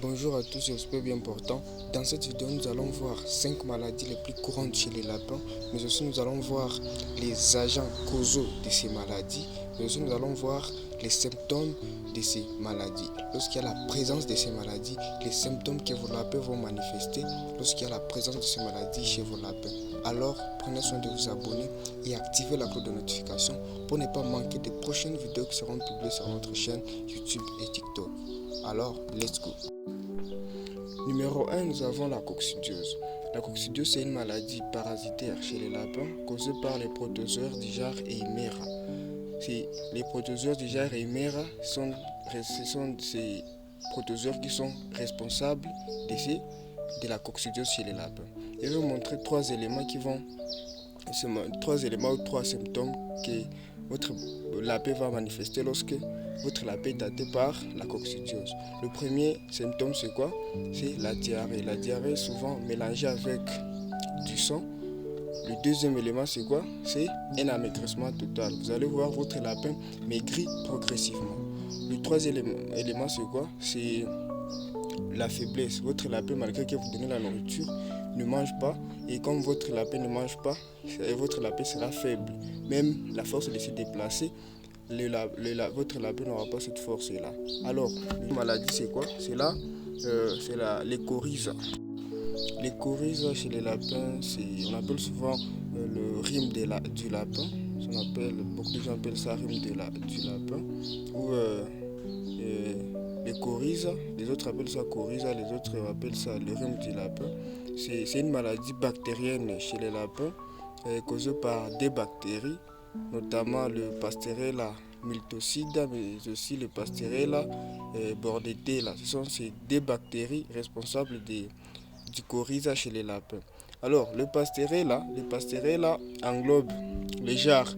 Bonjour à tous, j'espère bien portant. Dans cette vidéo, nous allons voir 5 maladies les plus courantes chez les lapins, mais aussi nous allons voir les agents causaux de ces maladies, mais aussi nous allons voir les symptômes de ces maladies. Lorsqu'il y a la présence de ces maladies, les symptômes que vos lapins vont manifester lorsqu'il y a la présence de ces maladies chez vos lapins. Alors, prenez soin de vous abonner et activez la cloche de notification pour ne pas manquer des prochaines vidéos qui seront publiées sur notre chaîne YouTube et TikTok. Alors, let's go! Numéro 1, nous avons la coccidiose. La coccidiose, c'est une maladie parasitaire chez les lapins causée par les protozoaires d'Hijars et Hymera. Les protozoaires d'Hijars et Hymera ce sont ces protozoaires qui sont responsables de la coccidiose chez les lapins. Je vais vous montrer trois éléments ou trois symptômes que votre lapin va manifester lorsque votre lapin est atteint par la coccidiose. Le premier symptôme, c'est quoi? C'est la diarrhée. La diarrhée est souvent mélangée avec du sang. Le deuxième élément, c'est quoi? C'est un amaigrissement total. Vous allez voir votre lapin maigrir progressivement. Le troisième élément, c'est quoi? C'est la faiblesse. Votre lapin, malgré que vous donnez la nourriture, ne mange pas. Et comme votre lapin ne mange pas, votre lapin sera faible. Même la force de se déplacer, votre lapin n'aura pas cette force-là. Alors, la maladie, c'est quoi? C'est les coryza. Les coryza chez les lapins, on appelle souvent le rhume du lapin. Beaucoup de gens appellent ça rhume du lapin. Ou les coryza, les autres appellent ça coryza, les autres appellent ça le rhume du lapin. C'est une maladie bactérienne chez les lapins causée par des bactéries, notamment le Pasteurella miltocida, mais aussi le Pasteurella bordetella. Ce sont ces deux bactéries responsables du coryza chez les lapins. Alors, le Pasteurella englobe les genres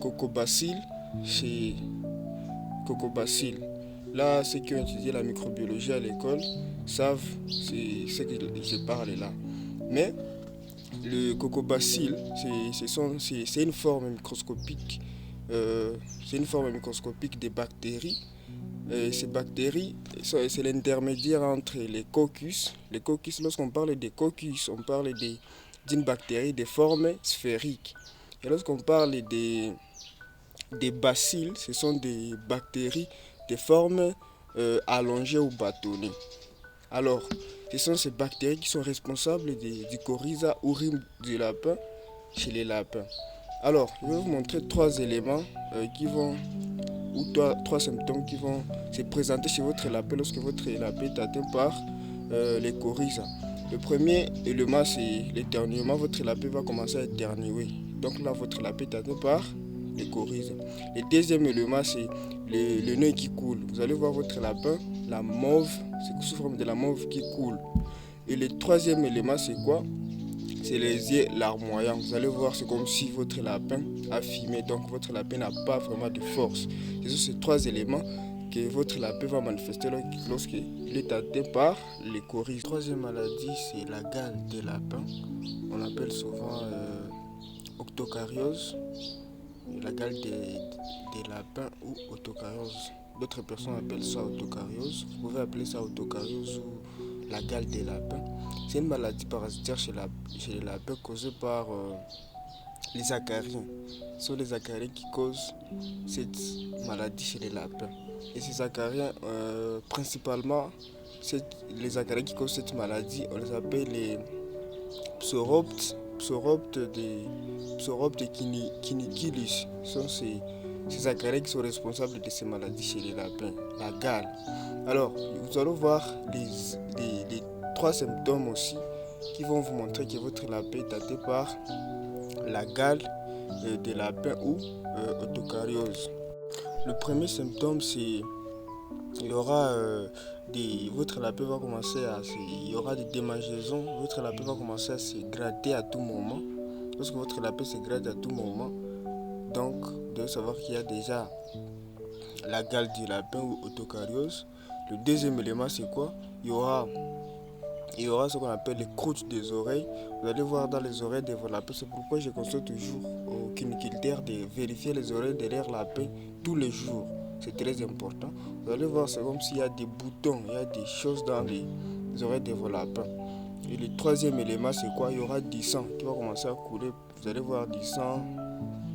Cocobacilles chez Cocobacilles. Là, ceux qui ont étudié la microbiologie à l'école savent ce que je parle là. Mais le cocobacille, c'est une forme microscopique. Des bactéries. Ces bactéries, c'est l'intermédiaire entre les coccus. Les coccus, lorsqu'on parle des coccus, on parle d'une bactérie de forme sphérique. Et lorsqu'on parle des bacilles, ce sont des bactéries de forme allongée ou bâtonnée. Alors, ce sont ces bactéries qui sont responsables du coryza ou rhume du lapin chez les lapins. Alors, je vais vous montrer trois éléments trois symptômes qui vont se présenter chez votre lapin lorsque votre lapin est atteint par les coryza. Le premier élément, c'est l'éternuement. Votre lapin va commencer à éternuer. Donc là, votre lapin est atteint par les coryza. Le deuxième élément, c'est le nez qui coule. Vous allez voir votre lapin, la mauve, c'est sous forme de la mauve qui coule. Et le troisième élément, c'est quoi? C'est les yeux larmoyants. Vous allez voir, c'est comme si votre lapin a fumé. Donc votre lapin n'a pas vraiment de force. Ce sont ces trois éléments que votre lapin va manifester lorsqu'il est atteint par les coryza. La troisième maladie, c'est la gale des lapins. On appelle souvent octocariose. La gale des lapins ou autocariose. D'autres personnes appellent ça autocariose. Vous pouvez appeler ça autocariose ou la gale des lapins. C'est une maladie parasitaire chez les lapins causée par les acariens. Ce sont les acariens qui causent cette maladie chez les lapins. Et ces acariens, principalement, les acariens qui causent cette maladie, on les appelle les psoroptes Kinniculus. Ce sont ces acariens qui sont responsables de ces maladies chez les lapins, la gale. Alors, nous allons voir les trois symptômes aussi qui vont vous montrer que votre lapin est atteint par la gale des lapins ou autocariose. Le premier symptôme, c'est votre lapin va commencer il y aura des démangeaisons, votre lapin va commencer à se gratter à tout moment. Lorsque votre lapin se gratte à tout moment, donc vous devez savoir qu'il y a déjà la gale du lapin ou autocariose. Le deuxième élément, c'est quoi? Il y aura ce qu'on appelle les croûtes des oreilles. Vous allez voir dans les oreilles de vos lapins. C'est pourquoi je conseille toujours aux cuniculteurs de vérifier les oreilles de leurs lapins tous les jours. c'est très important. Vous allez voir, c'est comme s'il y a des boutons, il y a des choses dans les oreilles de vos lapins. Et le troisième élément, c'est quoi? Il y aura du sang qui va commencer à couler. Vous allez voir du sang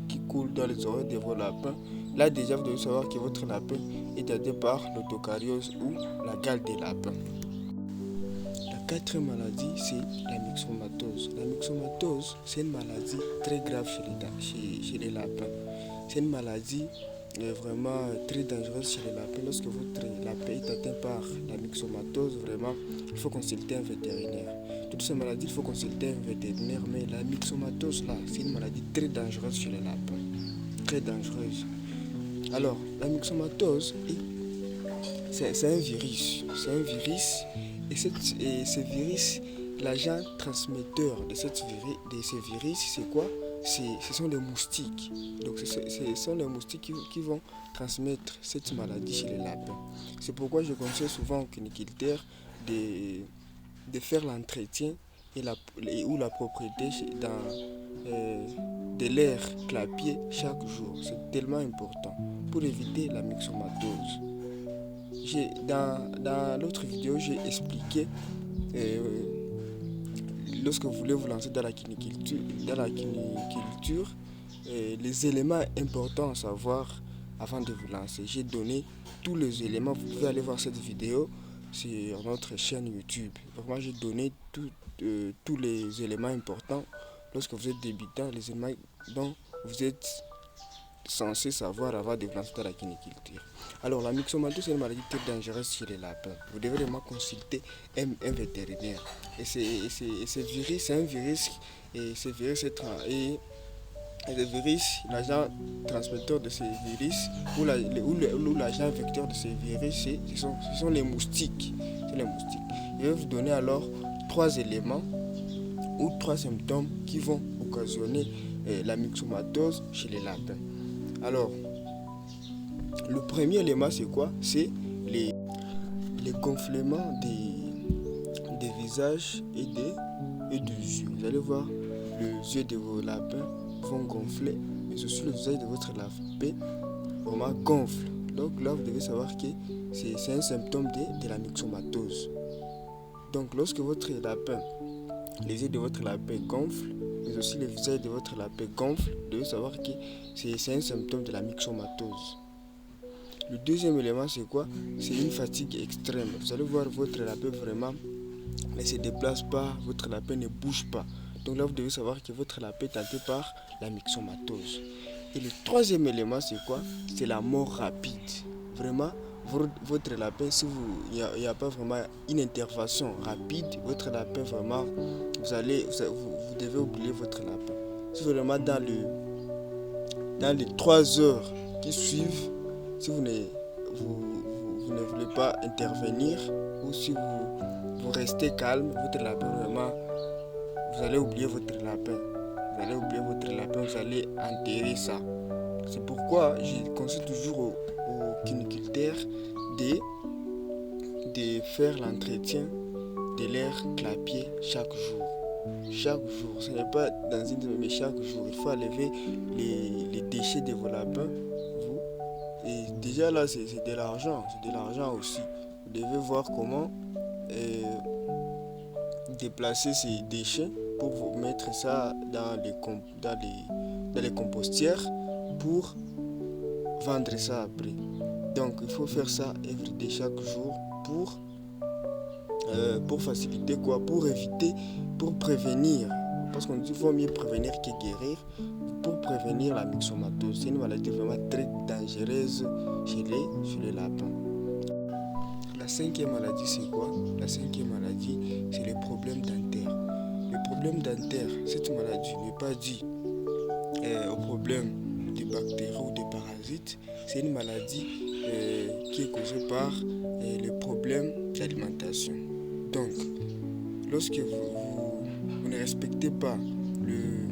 qui coule dans les oreilles de vos lapins. Là déjà, vous devez savoir que votre lapin est atteint par l'autocariose ou la gale des lapins. La quatrième maladie, c'est la myxomatose. La myxomatose, c'est une maladie très grave chez les lapins. C'est une maladie vraiment très dangereuse chez les lapins. Lorsque votre lapin est atteint par la myxomatose, vraiment, il faut consulter un vétérinaire. Toutes ces maladies, il faut consulter un vétérinaire, mais la myxomatose, là, c'est une maladie très dangereuse chez les lapins. Très dangereuse. Alors, la myxomatose, c'est un virus. C'est un virus, et ce virus, l'agent transmetteur de ces virus, c'est quoi? Ce sont les moustiques. Donc ce sont les moustiques qui vont transmettre cette maladie chez les lapins. C'est pourquoi je conseille souvent aux cuniculteurs de faire l'entretien ou la propriété de l'air clapier chaque jour. C'est tellement important pour éviter la myxomatose. Dans l'autre vidéo, j'ai expliqué lorsque vous voulez vous lancer dans la cuniculture, les éléments importants à savoir avant de vous lancer. J'ai donné tous les éléments. Vous pouvez aller voir cette vidéo sur notre chaîne YouTube. Vraiment, j'ai donné tous les éléments importants lorsque vous êtes débutant, les éléments dont vous êtes censé savoir avant de vous lancer dans la cuniculture. Alors, la myxomatose, c'est une maladie très dangereuse chez les lapins. Vous devez vraiment consulter un vétérinaire. Et ce virus, c'est un virus, et ce virus le virus, l'agent transmetteur de ces virus ou l'agent vecteur de ces virus, ce sont les moustiques. C'est les moustiques. Je vais vous donner alors 3 éléments ou 3 symptômes qui vont occasionner la myxomatose chez les lapins. Alors, le premier élément, c'est quoi? C'est les gonflements des visages et des yeux. Vous allez voir, les yeux de vos lapins vont gonfler, mais aussi le visage de votre lapin vraiment gonfle. Donc là, vous devez savoir que c'est un symptôme de la myxomatose. Donc lorsque les yeux de votre lapin gonflent, mais aussi le visage de votre lapin gonfle, vous devez savoir que c'est un symptôme de la myxomatose. Le deuxième élément, c'est quoi? C'est une fatigue extrême. Vous allez voir votre lapin vraiment ne se déplace pas, votre lapin ne bouge pas. Donc là, vous devez savoir que votre lapin est atteint par la myxomatose. Et le troisième élément, c'est quoi? C'est la mort rapide. Vraiment, votre lapin, si il n'y a pas vraiment une intervention rapide, votre lapin, vraiment, vous devez oublier votre lapin. Si vraiment dans les 3 heures qui suivent, si vous ne voulez pas intervenir, ou si vous restez calme, votre lapin, vraiment, vous allez oublier votre lapin. Vous allez enterrer ça. C'est pourquoi je conseille toujours aux cuniculteurs de faire l'entretien de l'air clapier chaque jour. Chaque jour, ce n'est pas dans une semaine, mais chaque jour. Il faut enlever les déchets de vos lapins. Et déjà là, c'est de l'argent. C'est de l'argent aussi. Vous devez voir comment déplacer ces déchets pour vous mettre ça dans les compostières pour vendre ça après. Donc il faut faire ça everyday chaque jour pour faciliter quoi, pour éviter, pour prévenir, parce qu'on dit qu'il vaut mieux prévenir que guérir. Pour prévenir la myxomatose, c'est une maladie vraiment très dangereuse chez les lapins. La 5e maladie, c'est quoi? La 5e maladie, c'est les problèmes dentaires. Les problèmes dentaires, cette maladie n'est pas due au problème de bactéries ou de parasites. C'est une maladie qui est causée par les problèmes d'alimentation. Donc, lorsque vous ne respectez pas le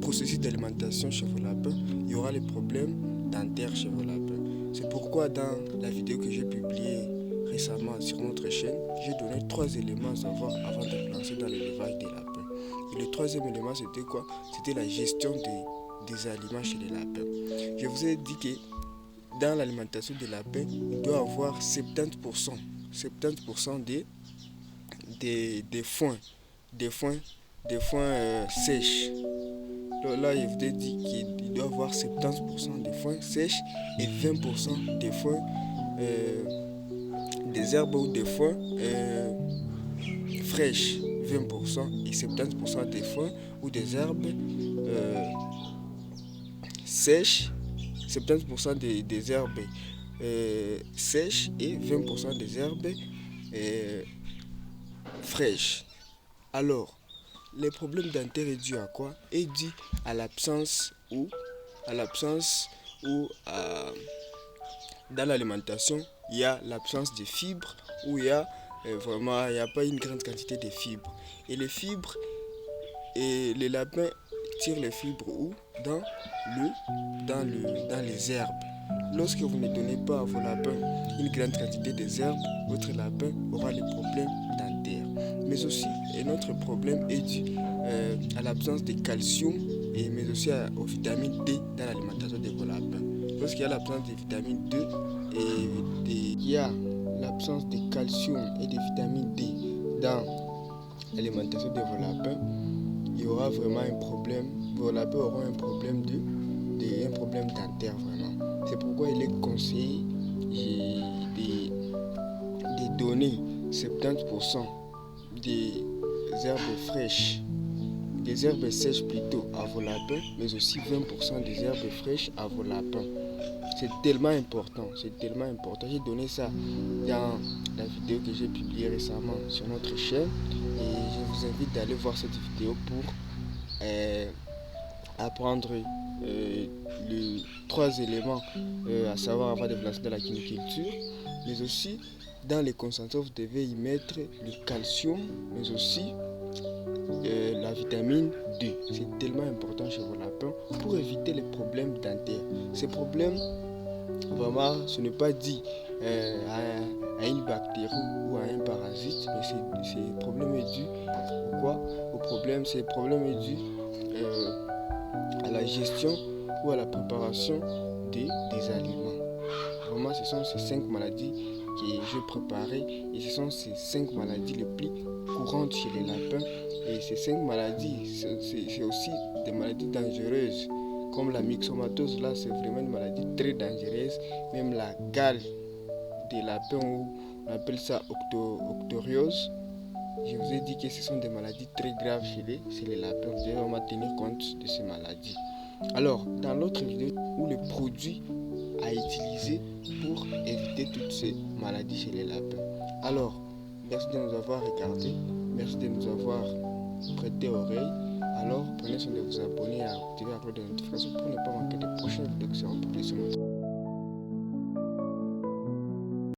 processus d'alimentation chez vos lapins, il y aura les problèmes dentaires chez vos lapins. C'est pourquoi dans la vidéo que j'ai publiée récemment sur notre chaîne, j'ai donné 3 éléments à savoir avant de vous lancer dans l'élevage des lapins. Et le 3e élément, c'était quoi? C'était la gestion des aliments chez les lapins. Je vous ai dit que dans l'alimentation des lapins, il doit avoir 70% des foins, des foins, sèches. Là, il veut dire qu'il doit avoir 70% des foins sèches et 20% des foins, des herbes ou des foins fraîches. 20% et 70% des foins ou des herbes sèches, 70% des herbes sèches et 20% des herbes euh, fraîches. Alors, les problèmes dentaires est dû à quoi? Est dû à l'absence dans l'alimentation, il y a l'absence de fibres ou il n'y a pas une grande quantité de fibres. Et les fibres, et les lapins tirent les fibres où? Dans les herbes. Lorsque vous ne donnez pas à vos lapins une grande quantité de herbes, votre lapin aura les problèmes dentaires. Mais aussi, un autre problème est dû à l'absence de calcium mais aussi aux vitamines D dans l'alimentation de vos lapins. Lorsqu'il y a l'absence de vitamine D il y a l'absence de calcium et de vitamine D dans l'alimentation de vos lapins, il y aura vraiment un problème. Vos lapins auront un problème un problème dentaire vraiment. C'est pourquoi il est conseillé de donner 70% des herbes fraîches, des herbes sèches plutôt à vos lapins, mais aussi 20% des herbes fraîches à vos lapins. C'est tellement important, c'est tellement important. J'ai donné ça dans la vidéo que j'ai publiée récemment sur notre chaîne et je vous invite d'aller voir cette vidéo pour apprendre les 3 éléments à savoir avant de lancer dans la quiniculture, mais aussi dans les concentrés vous devez y mettre le calcium, mais aussi la vitamine D. C'est tellement important chez vos lapins pour éviter les problèmes dentaires. Ces problèmes, vraiment, ce n'est pas dit à une bactérie ou à un parasite, mais ces problèmes est dû quoi? Ces problèmes est dû à la gestion ou à la préparation des aliments. Vraiment, ce sont ces 5 maladies que j'ai préparées et ce sont ces 5 maladies les plus courantes chez les lapins. Et ces 5 maladies, c'est aussi des maladies dangereuses. Comme la myxomatose, là, c'est vraiment une maladie très dangereuse. Même la gale des lapins, ou on appelle ça octoriose. Je vous ai dit que ce sont des maladies très graves chez les lapins. Vous devez vraiment tenir compte de ces maladies. Alors, dans l'autre vidéo, où les produits à utiliser pour éviter toutes ces maladies chez les lapins. Alors, merci de nous avoir regardés, merci de nous avoir prêté oreille. Alors, prenez soin de vous abonner et activer la cloche de notification pour ne pas manquer de prochaines vidéos qui seront publiées sur notre